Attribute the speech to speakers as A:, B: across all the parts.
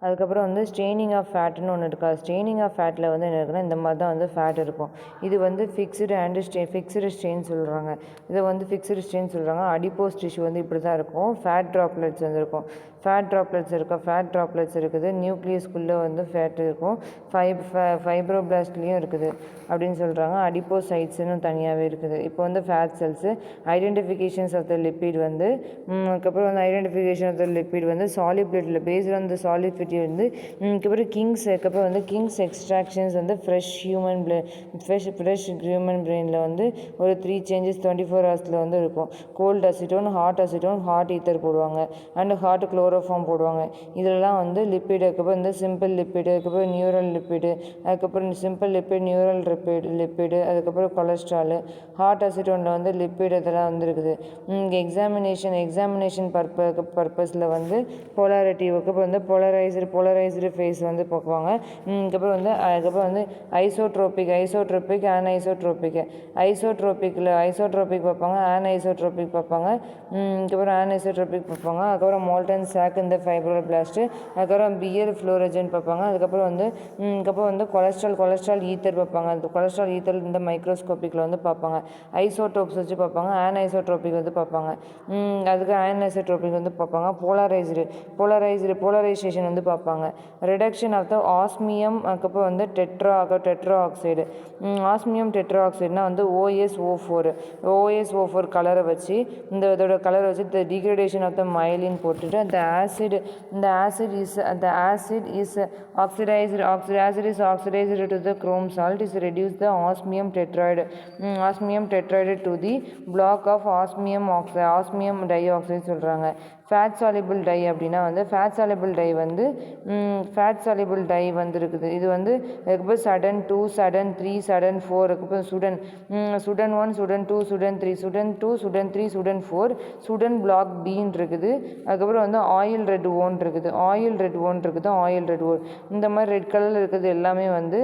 A: அதுக்கப்புறம் வந்து straining of ஃபேட்னு ஒன்று இருக்குது. ஸ்ட்ரெயினிங் ஆஃப் ஃபேட்டில் வந்து என்ன இருக்குன்னா இந்த மாதிரி தான் வந்து ஃபேட் இருக்கும். இது வந்து ஃபிக்ஸ்டு ஸ்ட்ரெயின் சொல்கிறாங்க. இதை வந்து ஃபிக்ஸ்டு ஸ்ட்ரெயின் சொல்கிறாங்க. அடிப்போஸ் டிஷ்யூ வந்து இப்படி தான் இருக்கும். ஃபேட் ட்ராப்லெட்ஸ் வந்து இருக்கும். ஃபேட் ட்ராப்லெட்ஸ் இருக்குது. நியூக்ளியஸ்குள்ளே வந்து ஃபேட் இருக்கும். ஃபைப்ரோபிளாஸ்ட்லேயும் இருக்குது அப்படின்னு சொல்கிறாங்க. அடிப்போசைட்ஸ்னு தனியாகவே இருக்குது. இப்போ வந்து fat cells identifications of the lipid வந்து அதுக்கப்புறம் வந்து ஐடென்டிஃபிகேஷன் ஆஃப் த லிப்பிட் வந்து சாலிபிலிட்டியில் பேஸ்ட் ஆன் த சாலிபிலிட்டி வந்து அதுக்கப்புறம் அதுக்கப்புறம் வந்து கிங்ஸ் எக்ஸ்ட்ராக்ஷன்ஸ் வந்து ஃப்ரெஷ் ஹியூமன் பிரெயினில் வந்து ஒரு 3 சேஞ்சஸ் 24 ஹவர்ஸில் வந்து இருக்கும். கோல்டு அசிட்டோன், ஹாட் ஈத்தர் போடுவாங்க. அண்ட் ஹாட் குளோரோஃபார்ம் போடுவாங்க. இதெல்லாம் வந்து லிப்பிடு. அதுக்கப்புறம் வந்து சிம்பிள் லிப்பிடு, அதுக்கப்புறம் நியூரல் லிப்பிடு, அதுக்கப்புறம் சிம்பிள் லிப்பிட், நியூரல் லிப்பிடு, அதுக்கப்புறம் கொலஸ்ட்ரால், ஹாட் அசிட்டோனில் வந்து லிப்பிட் இதெல்லாம் வந்து இருக்குது. எக்ஸாமினேஷன் பர்பஸில் வந்து போலாரிட்டி, அதுக்கப்புறம் வந்து போலரைஸ்டு ஃபேஸ் வந்து பார்க்குவாங்க. அதுக்கப்புறம் வந்து ஐசோட்ரோபிக் அன்ஐசோட்ரோபிக் பார்ப்பாங்க, அன்ஐசோட்ரோபிக் பார்ப்பாங்க. அதுக்கப்புறம் அன்ஐசோட்ரோபிக் பார்ப்பாங்க. அதுக்கப்புறம் மோல்டன் சாக் இந்த ஃபைப்ரோபிளாஸ்ட், அதுக்கப்புறம் பியர் ஃப்ளோரஜன் பார்ப்பாங்க. அதுக்கப்புறம் வந்து கொலஸ்ட்ரால் ஈத்தர் பார்ப்பாங்க. அந்த கொலஸ்ட்ரால் ஈத்தர் இந்த மைக்ரோஸ்கோப்பிக்கில் வந்து பார்ப்பாங்க. ஐசோடோப்ஸ் வச்சு பார்ப்பாங்க. அன்ஐசோட்ரோபிக் வந்து பார்ப்பாங்க. அதுக்கு அன்ஐசோட்ரோபிக் வந்து பார்ப்பாங்க. போலரைசேஷன் வந்து பார்ப்பாங்க. ரிடக்ஷன் ஆஃப் த ஆஸ்மியம், அதுக்கப்புறம் வந்து டெட்ரா ஆக்சைடு. ஆஸ்மியம் டெட்ரா ஆக்சைடுனா வந்து OSO4 கலரை வச்சு இதோட கலரை வச்சு டிகிரேடேஷன் ஆஃப் த மைலின் போட்டுட்டு அந்த acid is oxidized to the chrome salt is reduce the osmium tetroxide to the black of osmium dioxide சொல்கிறாங்க. ஃபேட் சாலிபிள் டை அப்படின்னா வந்து ஃபேட் சாலிபிள் டை வந்து இருக்குது. இது வந்து சடன் 2, சடன் 3, சடன் 4, அதுக்கப்புறம் சுடன் 1, சுடன் 2, சுடன் 3, சுடன் 2, சுடன் 3, சுடன் 4, சுடன் பிளாக் பீன் இருக்குது. அதுக்கப்புறம் வந்து ஆயில் ரெட் ஓன் இருக்குது. இந்த மாதிரி ரெட் கலரில் இருக்கிறது எல்லாமே வந்து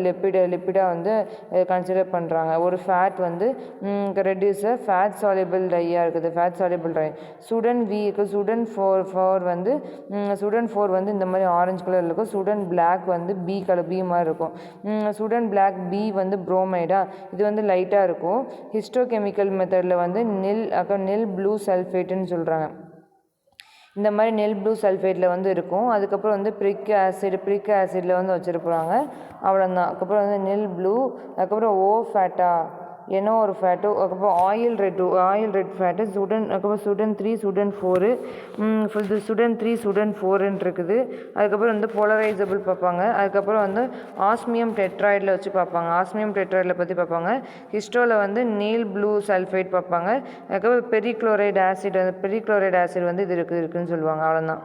A: லிப்பிடாக வந்து கன்சிடர் பண்ணுறாங்க. ஒரு ஃபேட் வந்து ரெட் இஸ் ஃபேட் சாலிபிள் டையாக இருக்குது. Fat soluble tie. சுடன் 4 வந்து இந்த மாதிரி ஆரஞ்சு கலர் இருக்கும். சுடன் பிளாக் வந்து பி மாதிரி இருக்கும். சுடன் பிளாக் பி வந்து புரோமைடா, இது வந்து லைட்டாக இருக்கும். ஹிஸ்டோகெமிக்கல் மெத்தடில் வந்து நெல் ப்ளூ சல்ஃபேட்டுன்னு சொல்கிறாங்க. இந்த மாதிரி நெல் ப்ளூ சல்ஃபேட்டில் வந்து இருக்கும். அதுக்கப்புறம் வந்து பிரிக் ஆசிடில் வந்து வச்சுருப்பாங்க. அவ்வளோதான். அதுக்கப்புறம் வந்து நெல் ப்ளூ, அதுக்கப்புறம் ஃபேட்டா ஏன்னோ ஒரு ஃபேட்டு, அதுக்கப்புறம் ஆயில் ரெட் ஃபேட்டு, அதுக்கப்புறம் சுடன் 3, சுடன் 4, சுடன் 3, சுடன் 4ன்னு இருக்குது. அதுக்கப்புறம் வந்து போலரைசபிள் பார்ப்பாங்க. அதுக்கப்புறம் வந்து ஆஸ்மியம் டெட்ராய்டில் வச்சு பார்ப்பாங்க. ஆஸ்மியம் டெட்ராய்டில் பற்றி பார்ப்பாங்க. ஹிஸ்டோவில் வந்து நெல் ப்ளூ சல்ஃபேட் பார்ப்பாங்க. அதுக்கப்புறம் பெரிக்ளோரைடு ஆசிட் வந்து இது இருக்குதுன்னு சொல்லுவாங்க. அவ்வளோதான்.